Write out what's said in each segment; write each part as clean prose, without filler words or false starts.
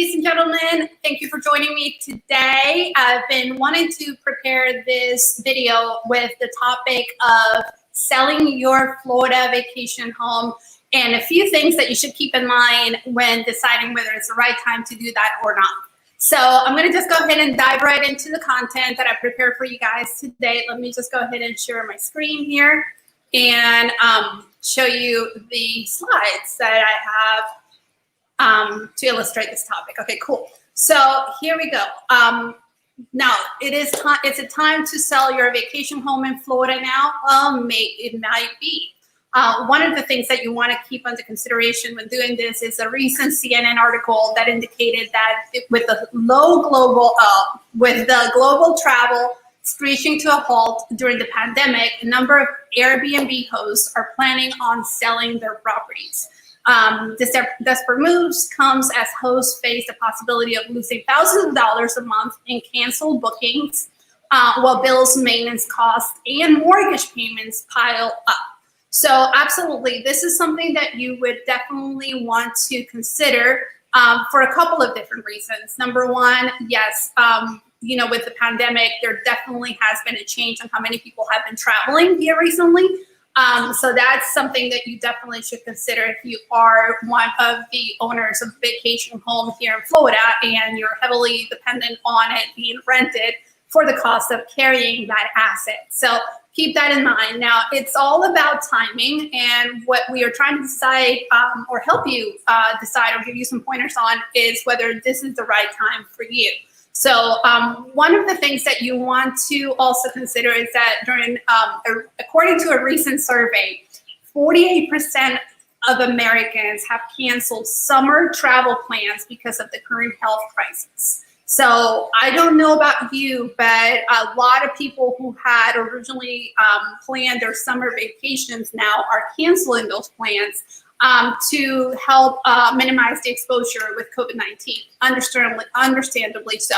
ladies and gentlemen. Thank you for joining me today. I've been wanting to prepare this video with the topic of selling your Florida vacation home and a few things that you should keep in mind when deciding whether it's the right time to do that or not. So I'm going to just go ahead and dive right into the content that I prepared for you guys today. Let me just go ahead and share my screen here and show you the slides that I have to illustrate this topic. Okay, cool. So here we go. Now it's a time to sell your vacation home in Florida now. It might be. One of the things that you want to keep under consideration when doing this is a recent CNN article that indicated that with the global travel screeching to a halt during the pandemic, a number of Airbnb hosts are planning on selling their properties. This desperate moves comes as hosts face the possibility of losing thousands of dollars a month in canceled bookings, while bills, maintenance costs, and mortgage payments pile up. So absolutely, this is something that you would definitely want to consider for a couple of different reasons. Number one, yes, with the pandemic, there definitely has been a change on how many people have been traveling here recently. So that's something that you definitely should consider if you are one of the owners of a vacation home here in Florida and you're heavily dependent on it being rented for the cost of carrying that asset. So keep that in mind. Now, it's all about timing, and what we are trying to decide or help you decide or give you some pointers on is whether this is the right time for you. So one of the things that you want to also consider is that according to a recent survey, 48% of Americans have canceled summer travel plans because of the current health crisis. So I don't know about you, but a lot of people who had originally planned their summer vacations now are canceling those plans to help minimize the exposure with COVID-19, understandably so.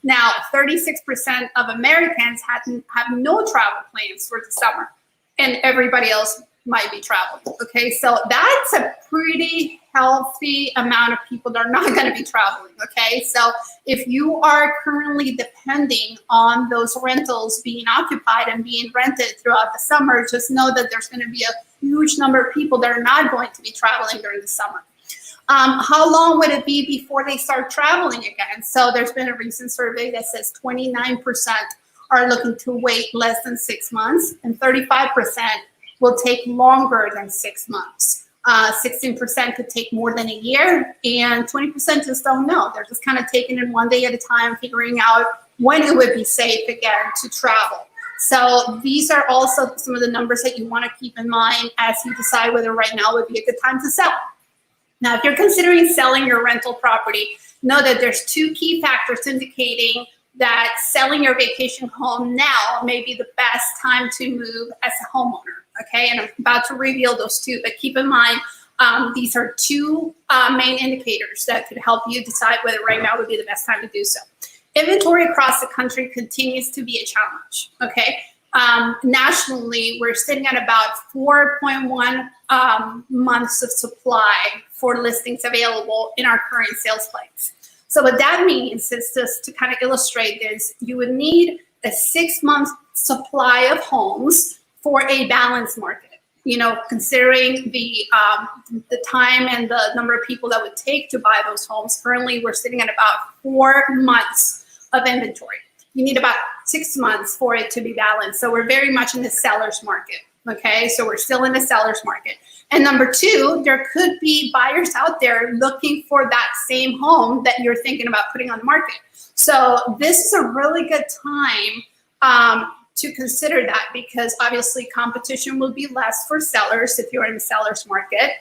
Now, 36% of Americans have no travel plans for the summer, and everybody else might be traveling, okay? So that's a pretty healthy amount of people that are not gonna be traveling, okay? So if you are currently depending on those rentals being occupied and being rented throughout the summer, just know that there's gonna be a huge number of people that are not going to be traveling during the summer. How long would it be before they start traveling again? So there's been a recent survey that says 29% are looking to wait less than 6 months, and 35% will take longer than 6 months. 16% could take more than a year, and 20% just don't know. They're just kind of taking it one day at a time, figuring out when it would be safe again to travel. So these are also some of the numbers that you want to keep in mind as you decide whether right now would be a good time to sell. Now, if you're considering selling your rental property, know that there's two key factors indicating that selling your vacation home now may be the best time to move as a homeowner, okay? And I'm about to reveal those two, but keep in mind, these are two main indicators that could help you decide whether right now would be the best time to do so. Inventory across the country continues to be a challenge, okay? Nationally, we're sitting at about 4.1 months of supply for listings available in our current sales plans. So what that means is, just to kind of illustrate this, you would need a 6-month supply of homes for a balanced market. Considering the time and the number of people that would take to buy those homes, currently we're sitting at about 4 months of inventory. You need about 6 months for it to be balanced. So we're very much in the seller's market, okay? So we're still in the seller's market. And number two, there could be buyers out there looking for that same home that you're thinking about putting on the market. So this is a really good time to consider that, because obviously competition will be less for sellers if you're in the seller's market.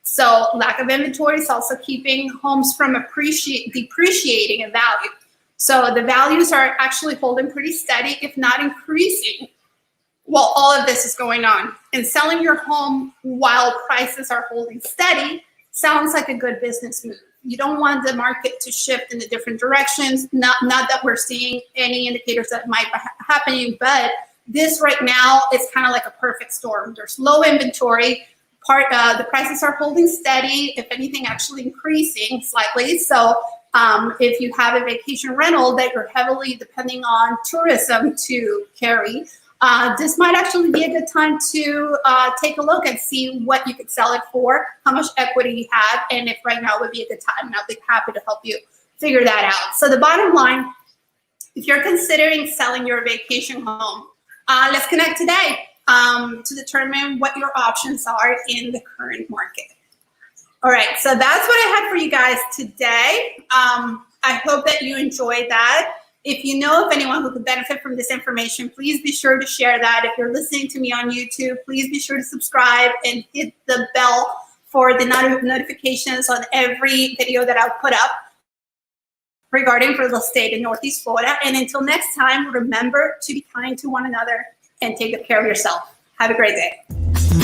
So lack of inventory is also keeping homes from depreciating in value. So the values are actually holding pretty steady, if not increasing, while all of this is going on. And selling your home while prices are holding steady sounds like a good business move. You don't want the market to shift in the different directions. Not that we're seeing any indicators that might be happening, but this right now is kind of like a perfect storm. There's low inventory. The prices are holding steady, if anything, actually increasing slightly. So if you have a vacation rental that you're heavily depending on tourism to carry, this might actually be a good time to take a look and see what you could sell it for, how much equity you have, and if right now would be a good time. And I'll be happy to help you figure that out. So the bottom line, if you're considering selling your vacation home, let's connect today to determine what your options are in the current market. All right, so that's what I had for you guys today. I hope that you enjoyed that. If you know of anyone who could benefit from this information, please be sure to share that. If you're listening to me on YouTube, please be sure to subscribe and hit the bell for the notifications on every video that I'll put up regarding real estate in Northeast Florida. And until next time, remember to be kind to one another and take good care of yourself. Have a great day.